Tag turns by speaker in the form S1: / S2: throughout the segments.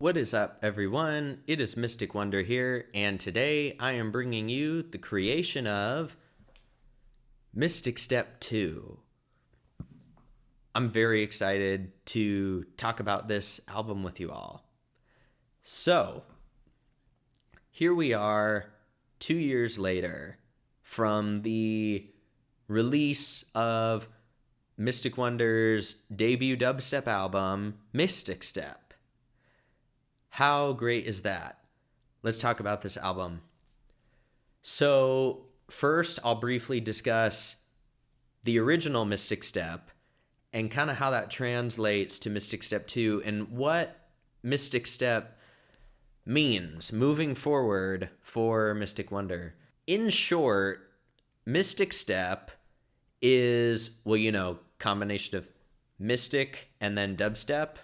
S1: What is up, everyone? It is Mystic Wonder here, and today I am bringing you the creation of Mysticstep II. I'm very excited to talk about this album with you all. So, here we are 2 years later from the release of Mystic Wonder's debut dubstep album, Mysticstep. How great is that? Let's talk about this album. So, first, I'll briefly discuss the original Mysticstep and kind of how that translates to Mysticstep 2 and what Mysticstep means moving forward for Mystic Wonder. In short, Mysticstep is, combination of mystic and then dubstep.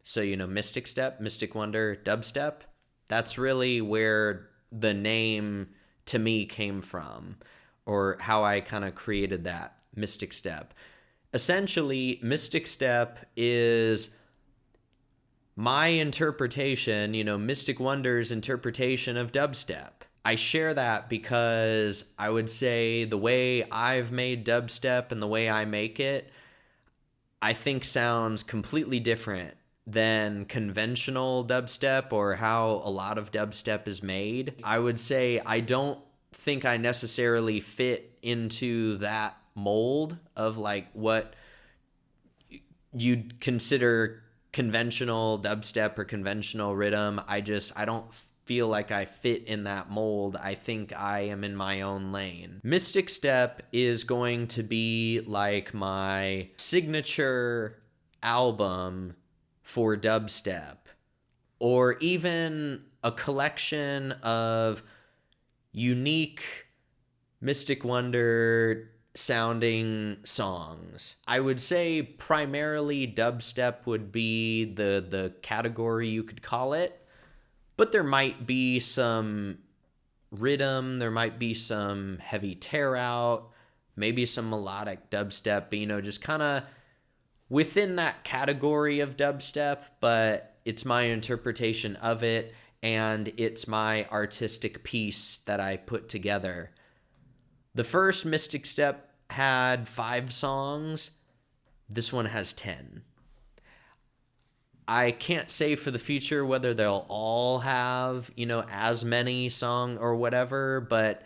S1: So, Mystic Step, Mystic Wonder, dubstep. That's really where the name to me came from, or how I kind of created that, Mystic Step. Essentially, Mystic Step is my interpretation, Mystic Wonder's interpretation of dubstep. I share that because I would say the way I've made dubstep and the way I make it, I think sounds completely different than conventional dubstep or how a lot of dubstep is made. I would say I don't think I necessarily fit into that mold of like what you'd consider conventional dubstep or conventional rhythm. I don't feel like I fit in that mold. I think I am in my own lane. Mysticstep is going to be like my signature album for dubstep, or even a collection of unique Mystic Wonder sounding songs. I would say primarily dubstep would be the category you could call it, but there might be some rhythm, there might be some heavy tear out, maybe some melodic dubstep, but just kind of within that category of dubstep, but it's my interpretation of it, and it's my artistic piece that I put together. The first Mysticstep had 5 songs. This one has 10. I can't say for the future whether they'll all have, as many songs or whatever, but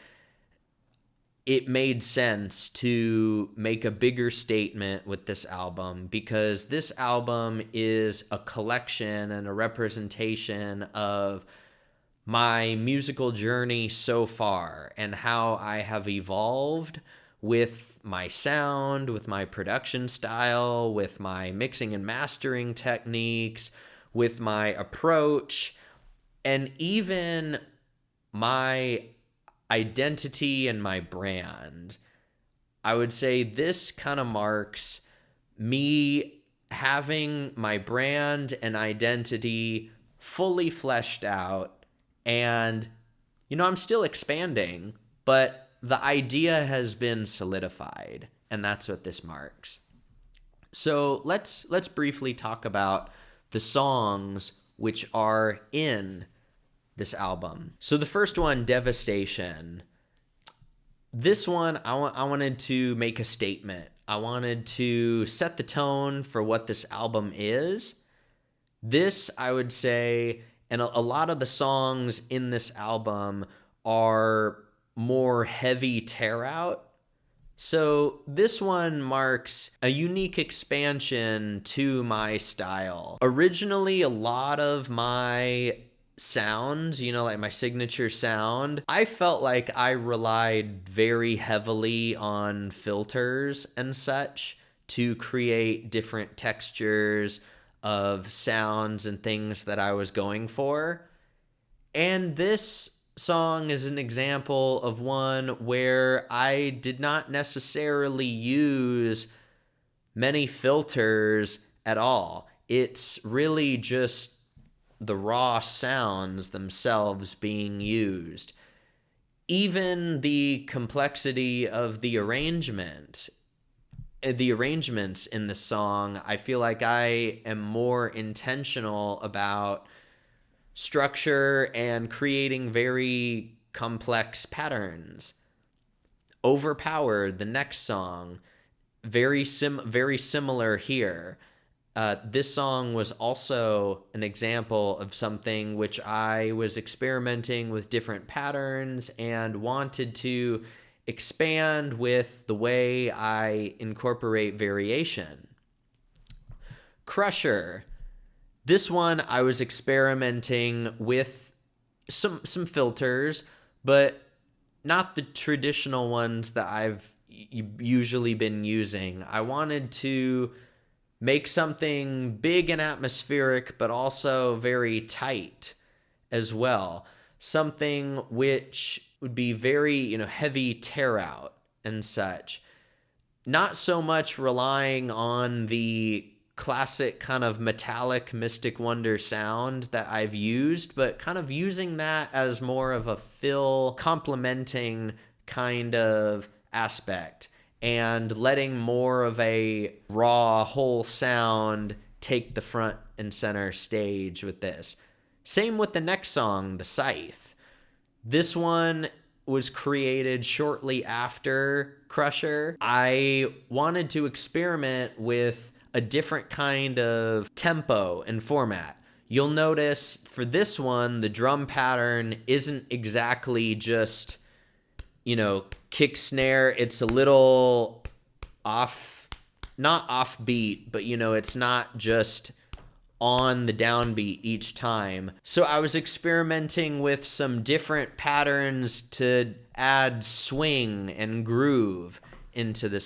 S1: it made sense to make a bigger statement with this album because this album is a collection and a representation of my musical journey so far and how I have evolved with my sound, with my production style, with my mixing and mastering techniques, with my approach, and even my identity and my brand. I would say this kind of marks me having my brand and identity fully fleshed out. And, I'm still expanding, but the idea has been solidified. And that's what this marks. So let's briefly talk about the songs which are in this album. So the first one, Devastation. This one, I wanted to make a statement. I wanted to set the tone for what this album is. This, I would say, and a lot of the songs in this album are more heavy tear out. So this one marks a unique expansion to my style. Originally, a lot of my sounds, like my signature sound, I felt like I relied very heavily on filters and such to create different textures of sounds and things that I was going for. And this song is an example of one where I did not necessarily use many filters at all. It's really just the raw sounds themselves being used. Even the complexity of the arrangements in the song, I feel like I am more intentional about structure and creating very complex patterns. Overpowered, the next song, very similar here. This song was also an example of something which I was experimenting with different patterns and wanted to expand with the way I incorporate variation. Crusher. This one I was experimenting with some filters, but not the traditional ones that I've usually been using. I wanted to make something big and atmospheric, but also very tight as well. Something which would be very, heavy tear out and such. Not so much relying on the classic kind of metallic Mystic Wonder sound that I've used, but kind of using that as more of a fill, complementing kind of aspect, and letting more of a raw whole sound take the front and center stage with this. Same with the next song, The Scythe. This one was created shortly after Crusher. I wanted to experiment with a different kind of tempo and format. You'll notice for this one, the drum pattern isn't exactly just, kick snare. It's a little off, not offbeat, but, it's not just on the downbeat each time. So I was experimenting with some different patterns to add swing and groove into the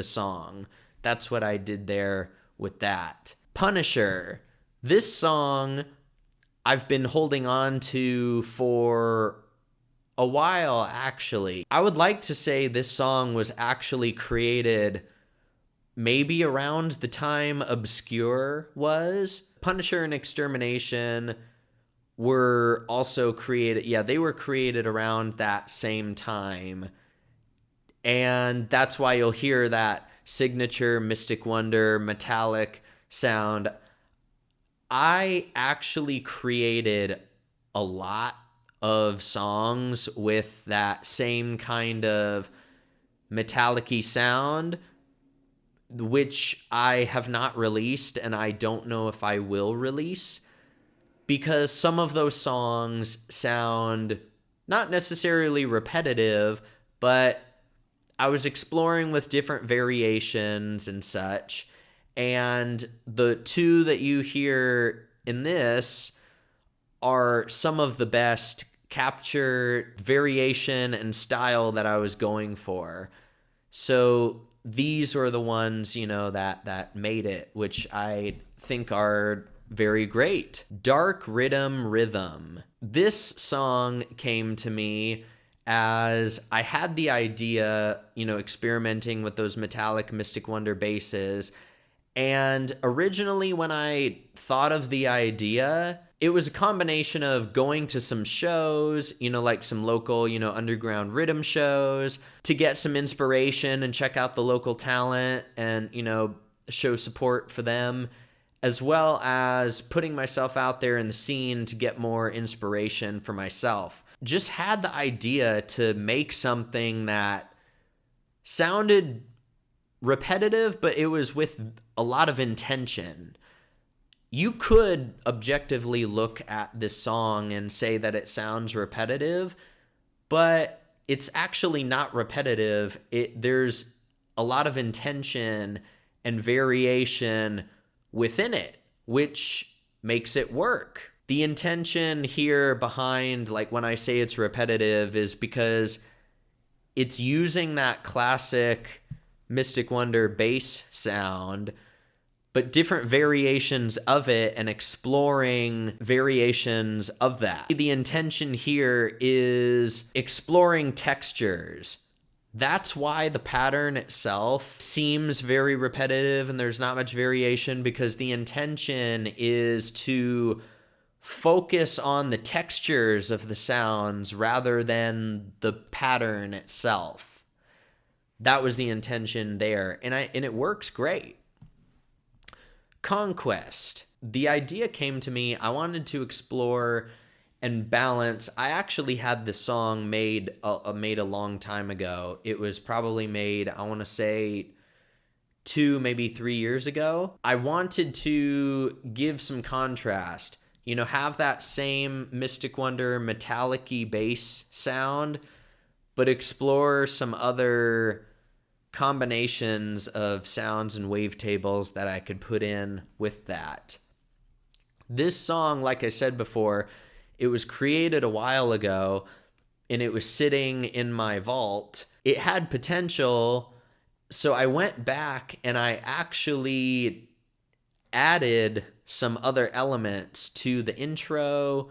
S1: song. That's what I did there with that. Punisher. This song I've been holding on to for a while, actually. I would like to say this song was actually created maybe around the time Obscure was. Punisher and Extermination were also created. Yeah, they were created around that same time. And that's why you'll hear that signature Mystic Wonder metallic sound. I actually created a lot of songs with that same kind of metallic-y sound, which I have not released, and I don't know if I will release, because some of those songs sound not necessarily repetitive, but I was exploring with different variations and such, and the two that you hear in this are some of the best capture, variation, and style that I was going for. So these were the ones, that made it, which I think are very great. Dark Rhythm. This song came to me as I had the idea, experimenting with those metallic Mystic Wonder basses. And originally when I thought of the idea, it was a combination of going to some shows, like some local, underground rhythm shows, to get some inspiration and check out the local talent and, show support for them, as well as putting myself out there in the scene to get more inspiration for myself. Just had the idea to make something that sounded repetitive, but it was with a lot of intention. You could objectively look at this song and say that it sounds repetitive, but it's actually not repetitive. There's a lot of intention and variation within it, which makes it work. The intention here behind, like when I say it's repetitive, is because it's using that classic Mystic Wonder bass sound, but different variations of it and exploring variations of that. The intention here is exploring textures. That's why the pattern itself seems very repetitive and there's not much variation, because the intention is to focus on the textures of the sounds rather than the pattern itself. That was the intention there, and it works great. Conquest. the idea came to me. I wanted to explore and balance. I actually had this song made a long time ago. It was probably made, I want to say, 2, maybe 3 years ago. I wanted to give some contrast, have that same Mystic Wonder metallic-y bass sound, but explore some other combinations of sounds and wavetables that I could put in with that. This song, like I said before, it was created a while ago and it was sitting in my vault. It had potential, so I went back and I actually added some other elements to the intro,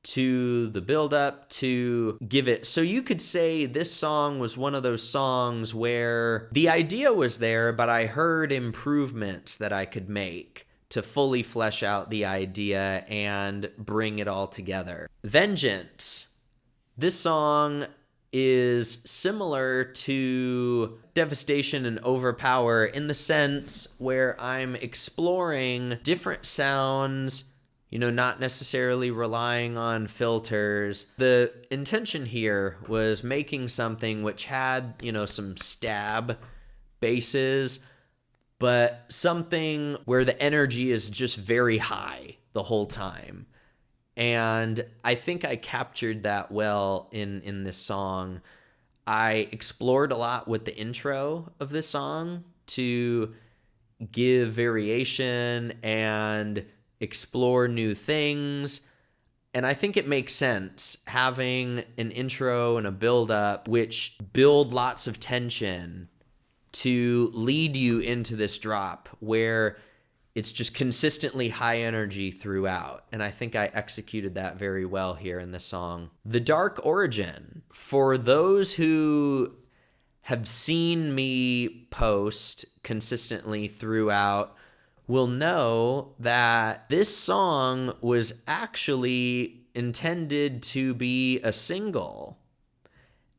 S1: to the build-up, to give it. So you could say this song was one of those songs where the idea was there, but I heard improvements that I could make to fully flesh out the idea and bring it all together. Vengeance. This song is similar to Devastation and Overpower in the sense where I'm exploring different sounds, not necessarily relying on filters. The intention here was making something which had, some stab basses, but something where the energy is just very high the whole time. And I think I captured that well in this song. I explored a lot with the intro of this song to give variation and explore new things. And I think it makes sense having an intro and a build-up which build lots of tension to lead you into this drop where it's just consistently high energy throughout. And I think I executed that very well here in this song. The Dark Origin. For those who have seen me post consistently throughout will know that this song was actually intended to be a single.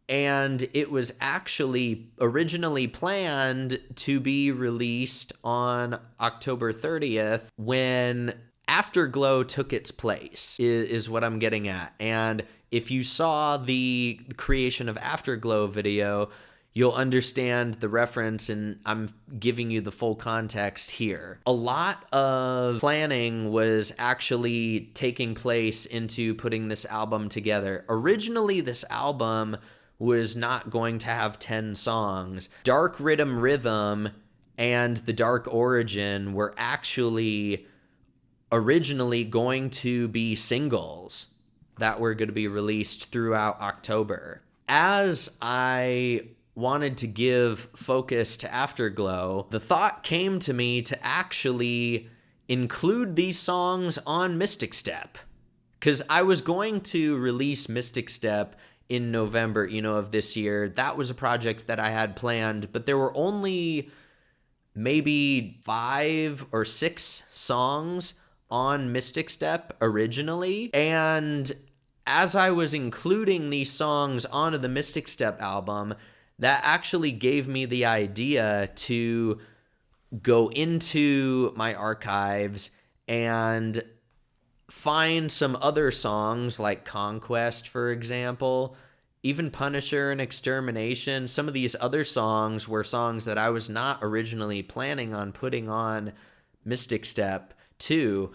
S1: And it was actually originally planned to be released on October 30th when Afterglow took its place, is what I'm getting at. And if you saw the creation of Afterglow video, you'll understand the reference, and I'm giving you the full context here. A lot of planning was actually taking place into putting this album together. Originally, this album was not going to have 10 songs. Dark Rhythm and The Dark Origin were actually originally going to be singles that were going to be released throughout October. As I wanted to give focus to Afterglow, the thought came to me to actually include these songs on Mysticstep, because I was going to release Mysticstep in November, of this year. That was a project that I had planned, but there were only maybe 5 or 6 songs on Mysticstep originally. And as I was including these songs onto the Mysticstep album, that actually gave me the idea to go into my archives and find some other songs like Conquest, for example, even Punisher and Extermination. Some of these other songs were songs that I was not originally planning on putting on Mysticstep II,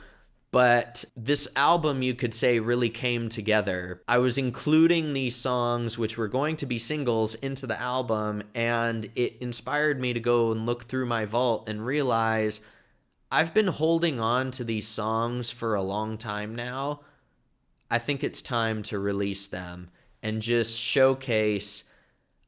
S1: but this album, you could say, really came together. I was including these songs, which were going to be singles, into the album, and it inspired me to go and look through my vault and realize I've been holding on to these songs for a long time now. I think it's time to release them and just showcase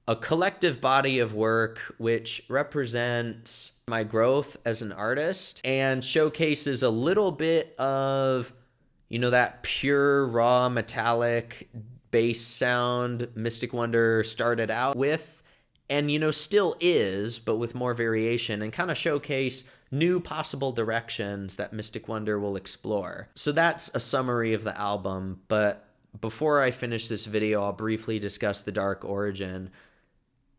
S1: a collective body of work which represents my growth as an artist and showcases a little bit of, that pure, raw, metallic bass sound Mystic Wonder started out with, and, still is, but with more variation, and kind of showcase new possible directions that Mystic Wonder will explore. So that's a summary of the album, but before I finish this video, I'll briefly discuss The Dark Origin.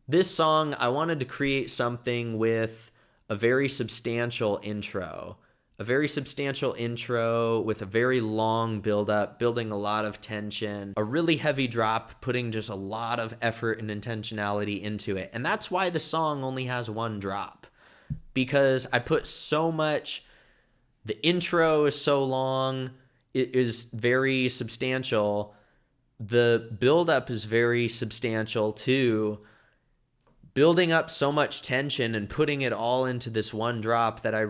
S1: This song, I wanted to create something with a very substantial intro, a very substantial intro with a very long build up, building a lot of tension, a really heavy drop, putting just a lot of effort and intentionality into it. And that's why the song only has one drop, because I put so much. The intro is so long, it is very substantial. The build-up is very substantial too. Building up so much tension and putting it all into this one drop that I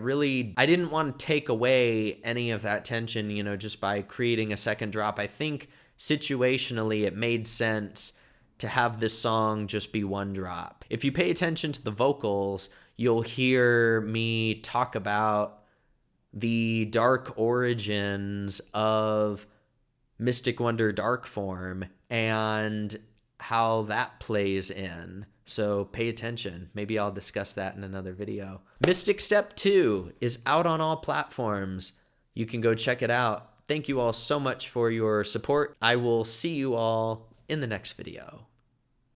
S1: didn't want to take away any of that tension, just by creating a second drop. I think situationally it made sense to have this song just be one drop. If you pay attention to the vocals, you'll hear me talk about the dark origins of Mystic Wonder Dark Form and how that plays in. So pay attention. Maybe I'll discuss that in another video. Mysticstep II is out on all platforms. You can go check it out. Thank you all so much for your support. I will see you all in the next video.